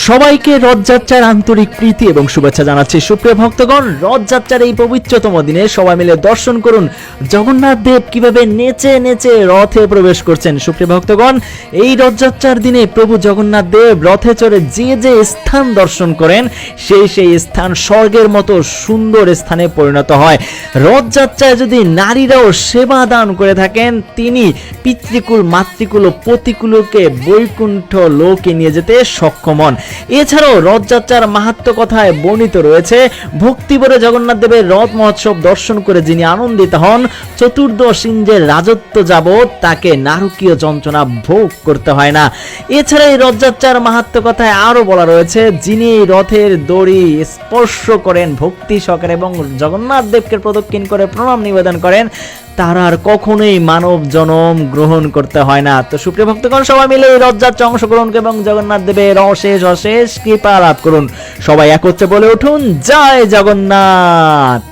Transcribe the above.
সবাইকে রথযাত্রার আন্তরিক প্রীতি এবং শুভেচ্ছা জানাচ্ছি সুপ্রিয় ভক্তগণ। রথযাত্রার এই পবিত্রতম দিনে সবাই মিলে দর্শন করুন জগন্নাথ দেব কিভাবে নেচে নেচে রথে প্রবেশ করছেন। সুপ্রিয় ভক্তগণ, এই রথযাত্রার দিনে প্রভু জগন্নাথ দেব রথে চড়ে যে যে স্থান দর্শন করেন সেই স্থান স্বর্গের মতো সুন্দর স্থানে পরিণত হয়। রথযাত্রায় যদি নারীরাও সেবা দান করে থাকেন, তিনি পিতৃকুল মাতৃকুল ও পতিকুলকে বৈকুণ্ঠ লোকে নিয়ে যেতে সক্ষম হন। এছাড়াও রথযাত্রার মাহাত্ম্য কথায় বর্ণিত রয়েছে, ভক্তিভরে জগন্নাথ দেবের রথ মহোৎসব দর্শন করে যিনি আনন্দিত হন, চতুর্দশ ইন্দ্রের রাজত্ব যাবৎ তাকে নারকীয় যন্ত্রণা ভোগ করতে হয় না। এছাড়া এই রথযাত্রার মাহাত্ম্য কথায় আরো বলা রয়েছে, যিনি এই রথের দড়ি স্পর্শ করেন ভক্তি সহকারে এবং জগন্নাথ দেবকে প্রদক্ষিণ করে প্রণাম নিবেদন করেন, তার আর কখনোই মানব জন্ম গ্রহণ করতে হয় না। তো সুপ্রিয় ভক্তগণ, সবাই মিলে এই রথযাত্রা অংশগ্রহণ এবং জগন্নাথ দেবের অশেষ অশেষ কৃপা লাভ করুন। সবাই একত্রে বলে উঠুন, জয় জগন্নাথ।